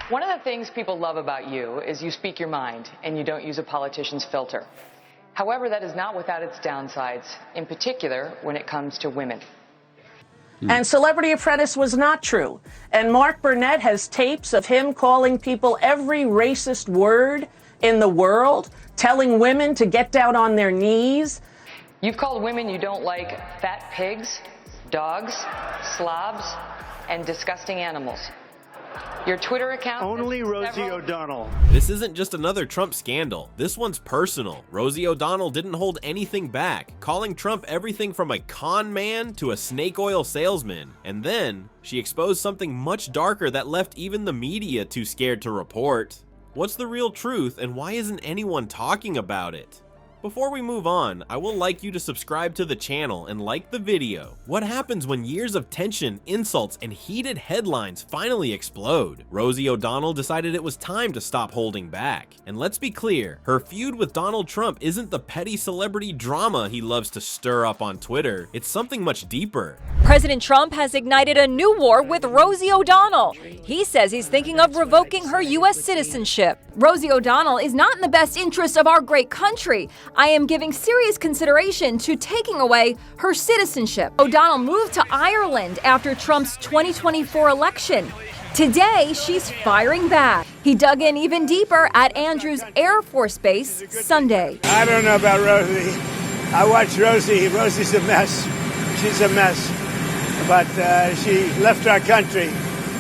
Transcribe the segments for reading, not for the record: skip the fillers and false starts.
One of the things people love about you is you speak your mind and you don't use a politician's filter. However, that is not without its downsides, in particular when it comes to women. And Celebrity Apprentice was not true. And Mark Burnett has tapes of him calling people every racist word in the world, telling women to get down on their knees. You've called women you don't like fat pigs, dogs, slobs, and disgusting animals. Your Twitter account... Only Rosie O'Donnell. This isn't just another Trump scandal. This one's personal. Rosie O'Donnell didn't hold anything back, calling Trump everything from a con man to a snake oil salesman. And then, she exposed something much darker that left even the media too scared to report. What's the real truth, and why isn't anyone talking about it? Before we move on, I will like you to subscribe to the channel and like the video. What happens when years of tension, insults, and heated headlines finally explode? Rosie O'Donnell decided it was time to stop holding back. And let's be clear, her feud with Donald Trump isn't the petty celebrity drama he loves to stir up on Twitter. It's something much deeper. President Trump has ignited a new war with Rosie O'Donnell. He says he's thinking of revoking her U.S. citizenship. Rosie O'Donnell is not in the best interest of our great country. I am giving serious consideration to taking away her citizenship. O'Donnell moved to Ireland after Trump's 2024 election. Today, she's firing back. He dug in even deeper at Andrews Air Force Base Sunday. I don't know about Rosie. I watch Rosie. Rosie's a mess. She's a mess. But she left our country,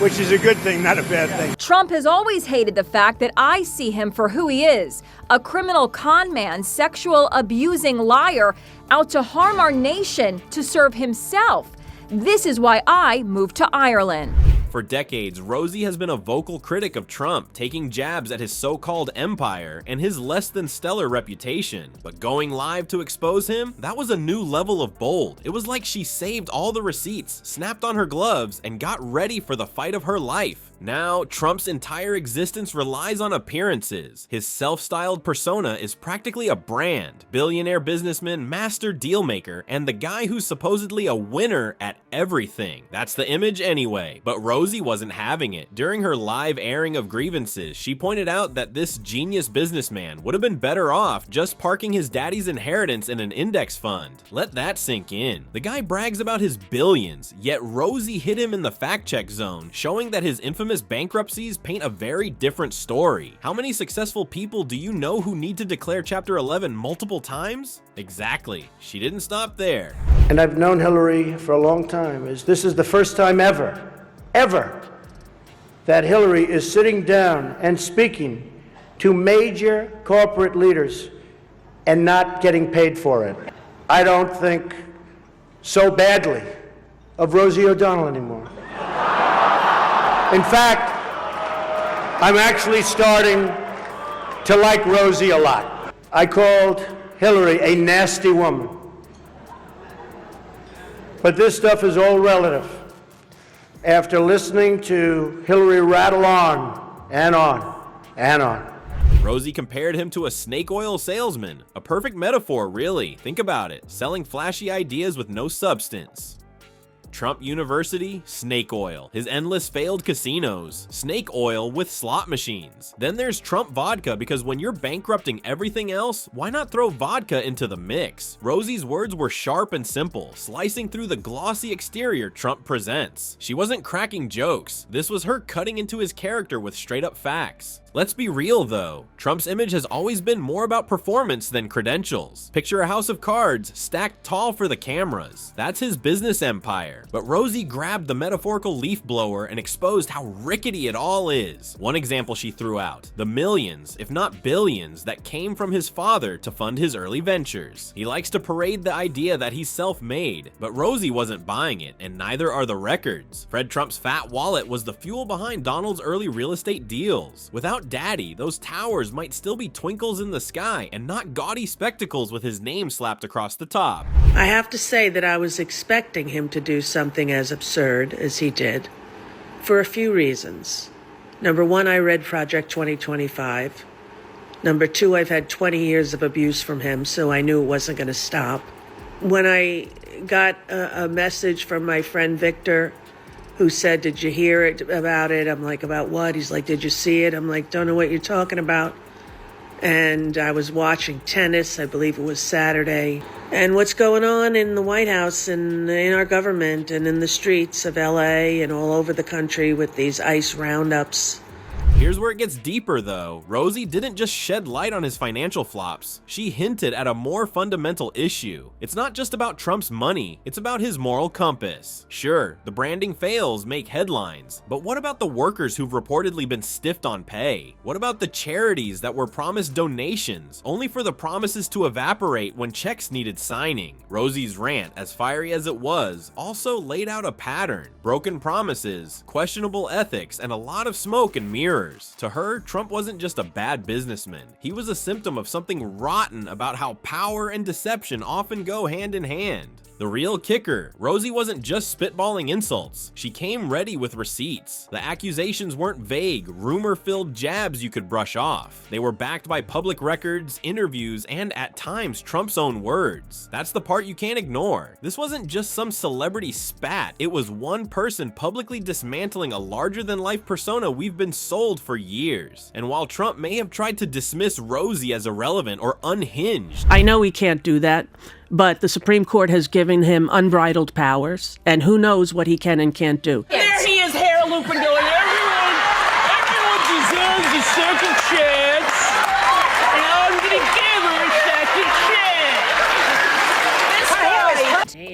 which is a good thing, not a bad thing. Trump has always hated the fact that I see him for who he is, a criminal con man, sexual abusing liar, out to harm our nation to serve himself. This is why I moved to Ireland. For decades, Rosie has been a vocal critic of Trump, taking jabs at his so-called empire and his less than stellar reputation. But going live to expose him, that was a new level of bold. It was like she saved all the receipts, snapped on her gloves, and got ready for the fight of her life. Now, Trump's entire existence relies on appearances. His self-styled persona is practically a brand. Billionaire businessman, master dealmaker, and the guy who's supposedly a winner at everything. That's the image anyway. But Rosie wasn't having it. During her live airing of grievances, she pointed out that this genius businessman would have been better off just parking his daddy's inheritance in an index fund. Let that sink in. The guy brags about his billions, yet Rosie hit him in the fact-check zone, showing that his infamous bankruptcies paint a very different story. How many successful people do you know who need to declare Chapter 11 multiple times? Exactly. She didn't stop there. And I've known Hillary for a long time. This is the first time ever, that Hillary is sitting down and speaking to major corporate leaders and not getting paid for it. I don't think so badly of Rosie O'Donnell anymore. In fact, I'm actually starting to like Rosie a lot. I called Hillary a nasty woman. But this stuff is all relative. After listening to Hillary rattle on and on and on. Rosie compared him to a snake oil salesman. A perfect metaphor, really. Think about it. Selling flashy ideas with no substance. Trump University, snake oil. His endless failed casinos, snake oil with slot machines. Then there's Trump vodka, because when you're bankrupting everything else, why not throw vodka into the mix? Rosie's words were sharp and simple, slicing through the glossy exterior Trump presents. She wasn't cracking jokes. This was her cutting into his character with straight up facts. Let's be real though, Trump's image has always been more about performance than credentials. Picture a house of cards stacked tall for the cameras. That's his business empire. But Rosie grabbed the metaphorical leaf blower and exposed how rickety it all is. One example she threw out, the millions, if not billions, that came from his father to fund his early ventures. He likes to parade the idea that he's self-made, but Rosie wasn't buying it, and neither are the records. Fred Trump's fat wallet was the fuel behind Donald's early real estate deals. Without Daddy, those towers might still be twinkles in the sky and not gaudy spectacles with his name slapped across the top. I have to say that I was expecting him to do something as absurd as he did, for a few reasons. Number one, I read Project 2025. Number two, I've had 20 years of abuse from him, so I knew it wasn't going to stop. When I got a message from my friend Victor who said, "Did you hear about it?" I'm like, "About what?" He's like, "Did you see it?" I'm like, "Don't know what you're talking about." And I was watching tennis, I believe it was Saturday, and what's going on in the White House and in our government and in the streets of LA and all over the country with these ICE roundups. Here's where it gets deeper though. Rosie didn't just shed light on his financial flops. She hinted at a more fundamental issue. It's not just about Trump's money, it's about his moral compass. Sure, the branding fails make headlines, but what about the workers who've reportedly been stiffed on pay? What about the charities that were promised donations, only for the promises to evaporate when checks needed signing? Rosie's rant, as fiery as it was, also laid out a pattern. Broken promises, questionable ethics, and a lot of smoke and mirrors. To her, Trump wasn't just a bad businessman. He was a symptom of something rotten about how power and deception often go hand in hand. The real kicker, Rosie wasn't just spitballing insults. She came ready with receipts. The accusations weren't vague, rumor-filled jabs you could brush off. They were backed by public records, interviews, and at times Trump's own words. That's the part you can't ignore. This wasn't just some celebrity spat. It was one person publicly dismantling a larger-than-life persona we've been sold for years. And while Trump may have tried to dismiss Rosie as irrelevant or unhinged, I know he can't do that, but the Supreme Court has given him unbridled powers, and who knows what he can and can't do. There he is, hair looping, going, everyone deserves a second chance, and I'm gonna give her a second chance.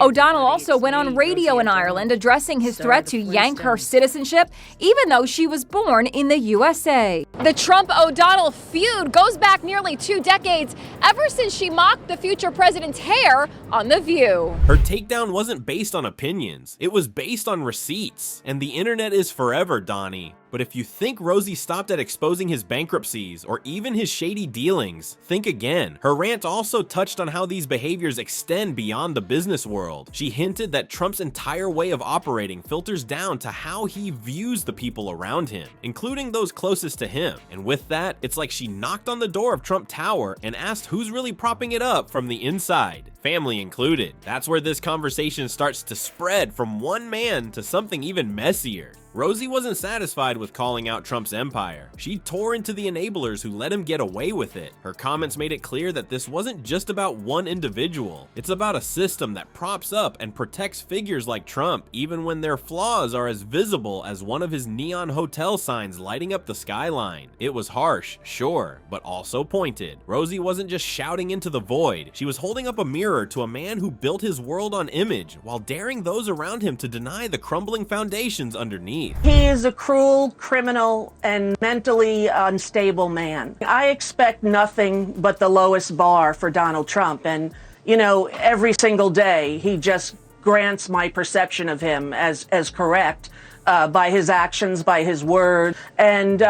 O'Donnell also went on radio in Ireland addressing his threat to yank her citizenship, even though she was born in the USA. The Trump-O'Donnell feud goes back nearly 2 decades, ever since she mocked the future president's hair on The View. her takedown wasn't based on opinions, it was based on receipts. And the internet is forever, Donnie. But if you think Rosie stopped at exposing his bankruptcies or even his shady dealings, think again. Her rant also touched on how these behaviors extend beyond the business world. She hinted that Trump's entire way of operating filters down to how he views the people around him, including those closest to him. And with that, it's like she knocked on the door of Trump Tower and asked who's really propping it up from the inside, family included. That's where this conversation starts to spread from one man to something even messier. Rosie wasn't satisfied with calling out Trump's empire. She tore into the enablers who let him get away with it. Her comments made it clear that this wasn't just about one individual. It's about a system that props up and protects figures like Trump, even when their flaws are as visible as one of his neon hotel signs lighting up the skyline. It was harsh, sure, but also pointed. Rosie wasn't just shouting into the void. She was holding up a mirror to a man who built his world on image while daring those around him to deny the crumbling foundations underneath. He is a cruel, criminal, and mentally unstable man. I expect nothing but the lowest bar for Donald Trump. And, you know, every single day, he just grants my perception of him as correct by his actions, by his word. And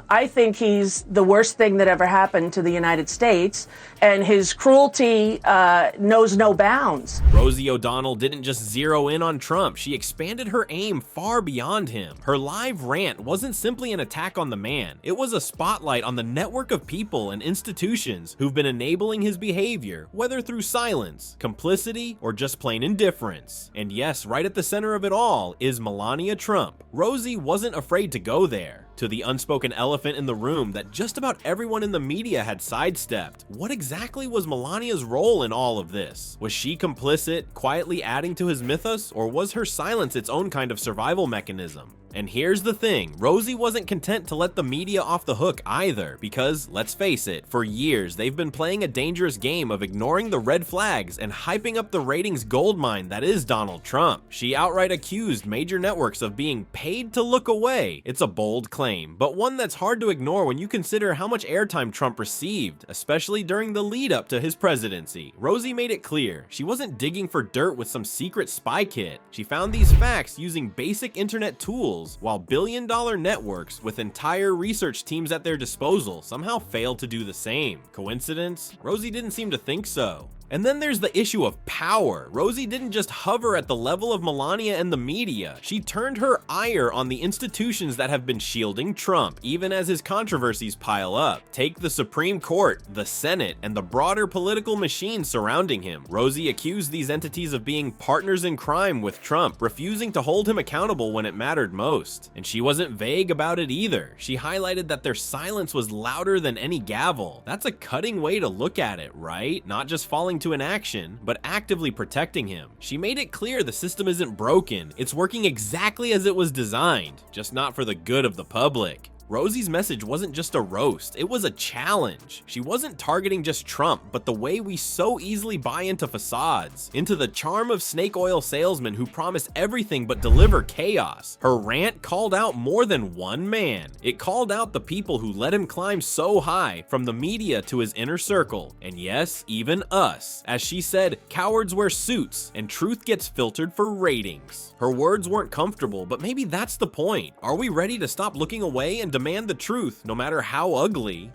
I think he's the worst thing that ever happened to the United States. And his cruelty knows no bounds. Rosie O'Donnell didn't just zero in on Trump, she expanded her aim far beyond him. Her live rant wasn't simply an attack on the man, it was a spotlight on the network of people and institutions who've been enabling his behavior, whether through silence, complicity, or just plain indifference. And yes, right at the center of it all is Melania Trump. Rosie wasn't afraid to go there, to the unspoken elephant in the room that just about everyone in the media had sidestepped. What exactly was Melania's role in all of this? Was she complicit, quietly adding to his mythos, or was her silence its own kind of survival mechanism? And here's the thing, Rosie wasn't content to let the media off the hook either, because, let's face it, for years they've been playing a dangerous game of ignoring the red flags and hyping up the ratings goldmine that is Donald Trump. She outright accused major networks of being paid to look away. It's a bold claim, but one that's hard to ignore when you consider how much airtime Trump received, especially during the lead up to his presidency. Rosie made it clear she wasn't digging for dirt with some secret spy kit. She found these facts using basic internet tools, while billion-dollar networks with entire research teams at their disposal somehow failed to do the same. Coincidence? Rosie didn't seem to think so. And then there's the issue of power. Rosie didn't just hover at the level of Melania and the media. She turned her ire on the institutions that have been shielding Trump, even as his controversies pile up. Take the Supreme Court, the Senate, and the broader political machine surrounding him. Rosie accused these entities of being partners in crime with Trump, refusing to hold him accountable when it mattered most. And she wasn't vague about it either. She highlighted that their silence was louder than any gavel. That's a cutting way to look at it, right? Not just falling to inaction, but actively protecting him. She made it clear the system isn't broken. It's working exactly as it was designed, just not for the good of the public. Rosie's message wasn't just a roast, it was a challenge. She wasn't targeting just Trump, but the way we so easily buy into facades, into the charm of snake oil salesmen who promise everything but deliver chaos. Her rant called out more than one man. It called out the people who let him climb so high, from the media to his inner circle, and yes, even us. As she said, cowards wear suits, and truth gets filtered for ratings. Her words weren't comfortable, but maybe that's the point. Are we ready to stop looking away and demand the truth, no matter how ugly?